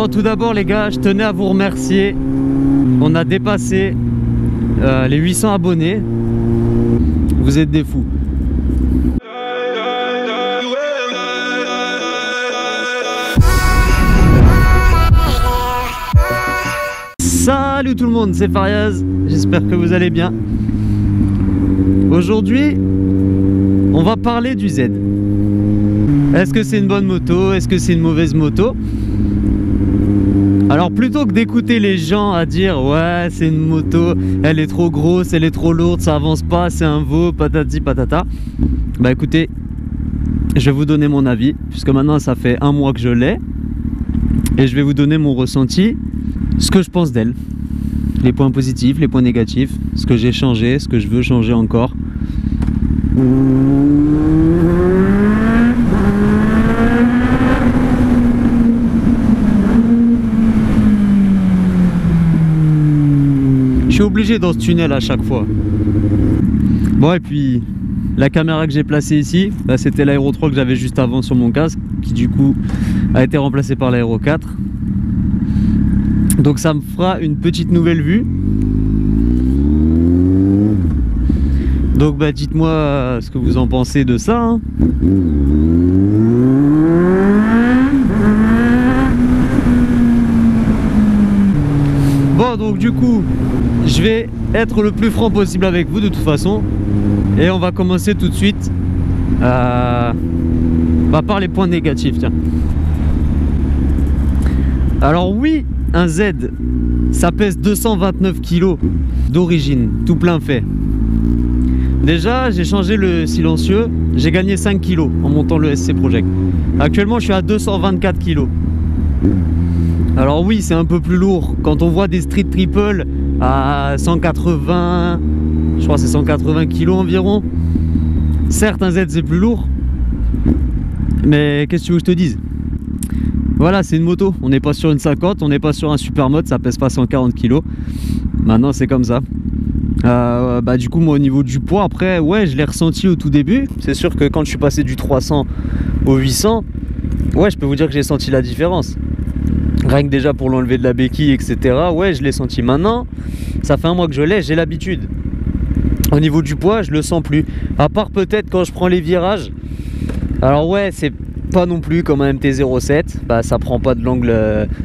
Bon, tout d'abord les gars, je tenais à vous remercier. On a dépassé les 800 abonnés. Vous êtes des fous. Salut tout le monde, c'est Fariaz. J'espère que vous allez bien. Aujourd'hui, on va parler du Z. Est-ce que c'est une bonne moto? Est-ce que c'est une mauvaise moto? Alors plutôt que d'écouter les gens à dire ouais c'est une moto, elle est trop grosse, elle est trop lourde, ça avance pas, c'est un veau, patati patata. Bah écoutez, je vais vous donner mon avis, puisque maintenant ça fait un mois que je l'ai. Et je vais vous donner mon ressenti, ce que je pense d'elle. Les points positifs, les points négatifs, ce que j'ai changé, ce que je veux changer encore. Je suis obligé dans ce tunnel à chaque fois. Bon, et puis la caméra que j'ai placée ici, bah, c'était l'Aero 3 que j'avais juste avant sur mon casque, qui du coup a été remplacé par l'Aero 4. Donc ça me fera une petite nouvelle vue. Donc bah dites-moi ce que vous en pensez de ça, hein. Bon, donc du coup je vais être le plus franc possible avec vous de toute façon. Et on va commencer tout de suite par les points négatifs, tiens. Alors oui, un Z, ça pèse 229 kg d'origine, tout plein fait. Déjà, j'ai changé le silencieux, j'ai gagné 5 kg en montant le SC Project. Actuellement, je suis à 224 kg. Alors oui, c'est un peu plus lourd. Quand on voit des street triple à 180, je crois que c'est 180 kg environ. Certes, un Z c'est plus lourd, mais qu'est-ce que tu veux que je te dise? Voilà, c'est une moto, on n'est pas sur une 50, on n'est pas sur un super mode, ça pèse pas 140 kg. Maintenant c'est comme ça. Bah du coup moi au niveau du poids, après ouais je l'ai ressenti au tout début. C'est sûr que quand je suis passé du 300 au 800, ouais je peux vous dire que j'ai senti la différence. Rien que déjà pour l'enlever de la béquille, etc. Ouais je l'ai senti. Maintenant, ça fait un mois que je l'ai, j'ai l'habitude. Au niveau du poids, je le sens plus. À part peut-être quand je prends les virages. Alors ouais, c'est pas non plus comme un MT-07, bah ça prend pas de l'angle,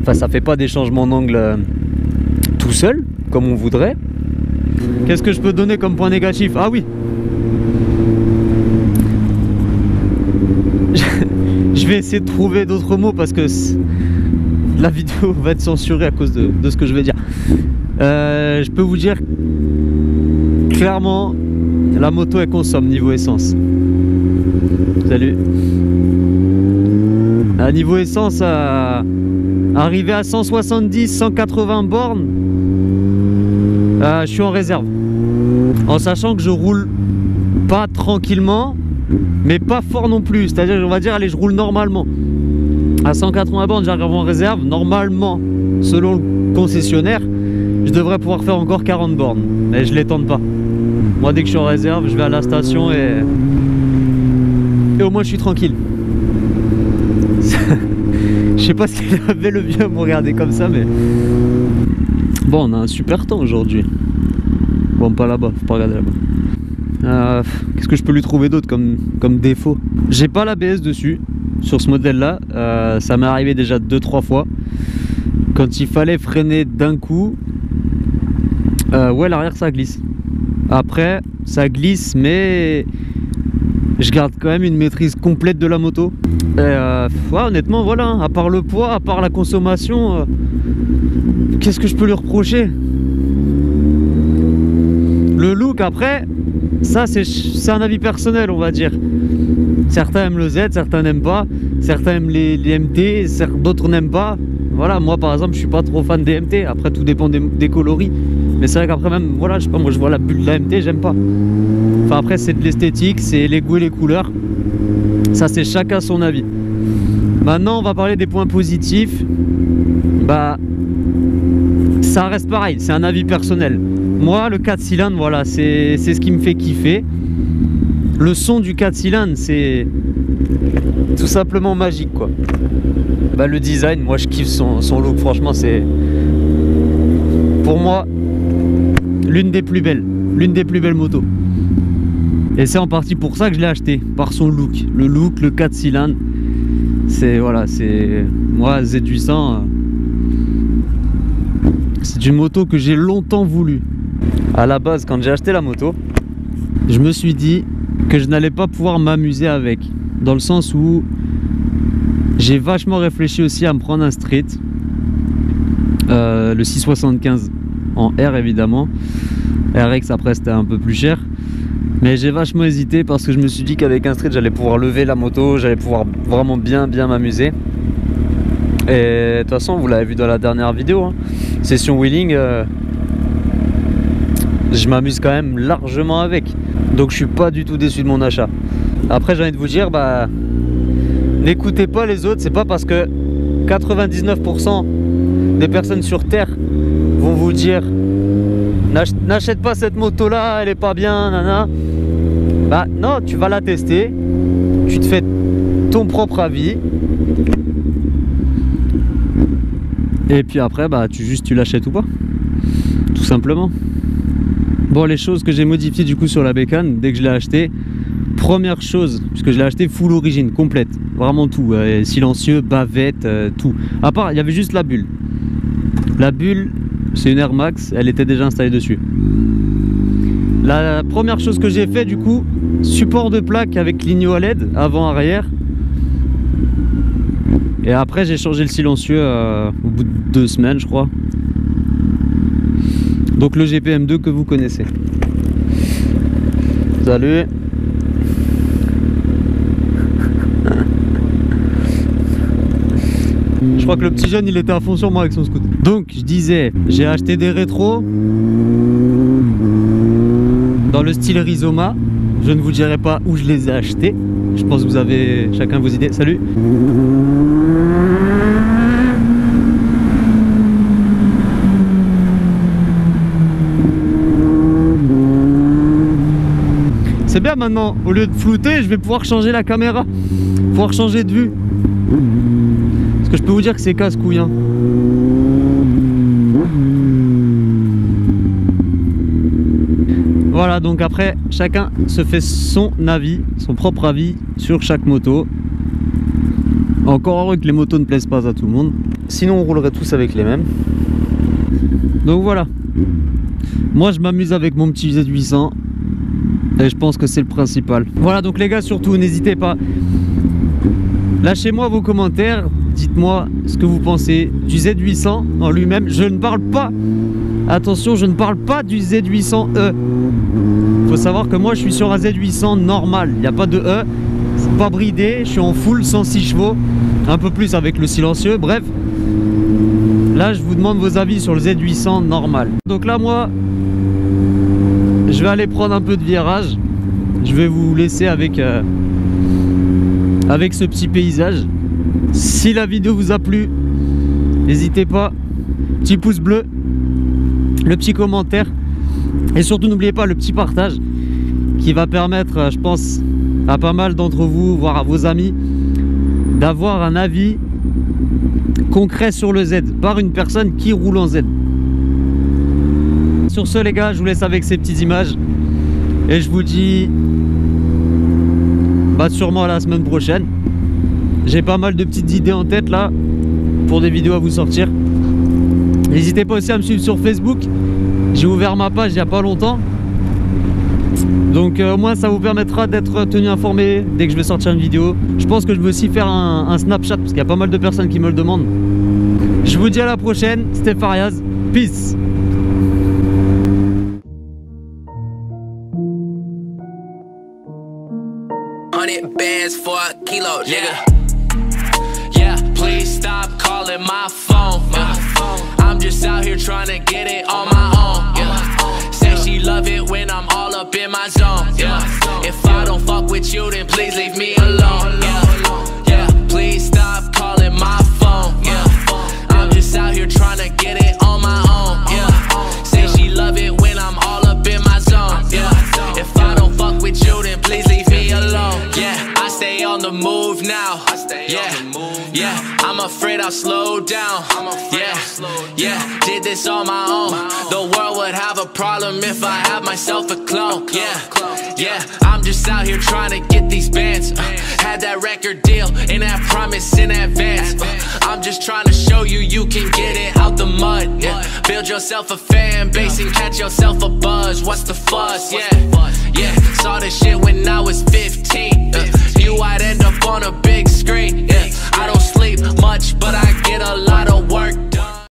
enfin ça fait pas des changements d'angle tout seul comme on voudrait. Qu'est-ce que je peux donner comme point négatif? Ah oui, je vais essayer de trouver d'autres mots parce que la vidéo va être censurée à cause de ce que je vais dire. Je peux vous dire clairement la moto elle consomme niveau essence. Salut. À niveau essence, arrivé à 170-180 bornes, je suis en réserve. En sachant que je roule pas tranquillement, mais pas fort non plus. C'est-à-dire, on va dire, allez, je roule normalement. À 180 bornes, j'arrive en réserve. Normalement, selon le concessionnaire, je devrais pouvoir faire encore 40 bornes. Mais je les tente pas. Moi, dès que je suis en réserve, je vais à la station et au moins je suis tranquille. Je sais pas ce qu'il avait le vieux à me regarder comme ça, mais bon, on a un super temps aujourd'hui. Bon, pas là-bas, faut pas regarder là-bas. Qu'est-ce que je peux lui trouver d'autre comme défaut? J'ai pas l'ABS dessus sur ce modèle là. Ça m'est arrivé déjà 2-3 fois quand il fallait freiner d'un coup. Ouais, l'arrière ça glisse. Après ça glisse, mais je garde quand même une maîtrise complète de la moto. Ouais, honnêtement, voilà, à part le poids, à part la consommation, qu'est-ce que je peux lui reprocher? Le look, après, ça c'est un avis personnel, on va dire. Certains aiment le Z, certains n'aiment pas. Certains aiment les MT, d'autres n'aiment pas. Voilà, moi par exemple, je suis pas trop fan des MT. Après, tout dépend des coloris. Mais c'est vrai qu'après même, voilà, je sais pas, moi je vois la bulle de la MT, j'aime pas. Enfin après, c'est de l'esthétique, c'est les goûts et les couleurs. Ça, c'est chacun son avis. Maintenant, on va parler des points positifs. Bah, ça reste pareil, c'est un avis personnel. Moi, le 4 cylindres, voilà, c'est ce qui me fait kiffer. Le son du 4 cylindres, c'est tout simplement magique, quoi. le design, moi je kiffe son look, franchement c'est pour moi l'une des plus belles motos. Et c'est en partie pour ça que je l'ai acheté, par son look, le 4 cylindres. C'est voilà, c'est moi Z800, c'est une moto que j'ai longtemps voulu. À la base, quand j'ai acheté la moto, je me suis dit que je n'allais pas pouvoir m'amuser avec, dans le sens où j'ai vachement réfléchi aussi à me prendre un street, le 675 en R évidemment. RX après c'était un peu plus cher, mais j'ai vachement hésité parce que je me suis dit qu'avec un street j'allais pouvoir lever la moto, j'allais pouvoir vraiment bien m'amuser. Et de toute façon vous l'avez vu dans la dernière vidéo, hein, session wheeling, je m'amuse quand même largement avec, donc je suis pas du tout déçu de mon achat. Après j'ai envie de vous dire, n'écoutez pas les autres, c'est pas parce que 99% des personnes sur terre vont vous dire n'achète pas cette moto là, elle est pas bien, nana. Bah non, tu vas la tester, tu te fais ton propre avis et puis après tu l'achètes ou pas, tout simplement. Bon, les choses que j'ai modifiées du coup sur la bécane dès que je l'ai acheté, première chose, puisque je l'ai acheté full origine, complète, vraiment tout, silencieux, bavette, tout. À part, il y avait juste la bulle. La bulle, c'est une Air Max, elle était déjà installée dessus. La première chose que j'ai fait du coup, support de plaque avec clignot à LED, avant-arrière. Et après j'ai changé le silencieux au bout de 2 semaines je crois. Donc le GPM2 que vous connaissez. Salut. Je crois que le petit jeune il était à fond sur moi avec son scooter. Donc je disais, j'ai acheté des rétros dans le style Rizoma. Je ne vous dirai pas où je les ai achetés. Je pense que vous avez chacun vos idées. Salut. C'est bien maintenant, au lieu de flouter, je vais pouvoir changer la caméra, pouvoir changer de vue. Parce que je peux vous dire que c'est casse-couille, hein. Voilà, donc après, chacun se fait son avis, son propre avis sur chaque moto. Encore heureux que les motos ne plaisent pas à tout le monde. Sinon, on roulerait tous avec les mêmes. Donc voilà. Moi, je m'amuse avec mon petit Z800. Et je pense que c'est le principal. Voilà, donc les gars, surtout, n'hésitez pas. Lâchez-moi vos commentaires. Dites-moi ce que vous pensez du Z800 en lui-même. Je ne parle pas, attention, je ne parle pas du Z800E. Il faut savoir que moi, je suis sur un Z800 normal. Il n'y a pas de E. C'est pas bridé. Je suis en full 106 chevaux. Un peu plus avec le silencieux. Bref. Là, je vous demande vos avis sur le Z800 normal. Donc là, moi... je vais aller prendre un peu de virage. Je vais vous laisser avec ce petit paysage. Si la vidéo vous a plu, n'hésitez pas, petit pouce bleu, le petit commentaire et surtout n'oubliez pas le petit partage qui va permettre, je pense, à pas mal d'entre vous, voire à vos amis, d'avoir un avis concret sur le Z par une personne qui roule en Z. Sur ce les gars, je vous laisse avec ces petites images et je vous dis sûrement à la semaine prochaine. J'ai pas mal de petites idées en tête là pour des vidéos à vous sortir. N'hésitez pas aussi à me suivre sur Facebook. J'ai ouvert ma page il n'y a pas longtemps. Donc au moins ça vous permettra d'être tenu informé dès que je vais sortir une vidéo. Je pense que je vais aussi faire un Snapchat parce qu'il y a pas mal de personnes qui me le demandent. Je vous dis à la prochaine, c'était Fariaz. Peace. Bands for a kilo, nigga. Yeah, please stop calling my phone. I'm just out here trying to get it on my own. Yeah. Say she love it when I'm all up in my zone. Yeah. If I don't fuck with you, then please leave me alone. Yeah, yeah. Please stop calling my phone. Yeah. I'm just out here trying to get it on my own. Yeah. Say she love it when I'm all up in my zone. Yeah. If I don't fuck with you, then please leave me alone. Yeah. Stay on the move now. Yeah, yeah. I'm a afraid I'll slow down. Yeah, did this on my own. The world would have a problem if I had myself a clone. Yeah, I'm just out here trying to get these bands. Had that record deal and that promise in advance. I'm just trying to show you you can get it out the mud. Build yourself a fan base and catch yourself a buzz. What's the fuss? Yeah, saw this shit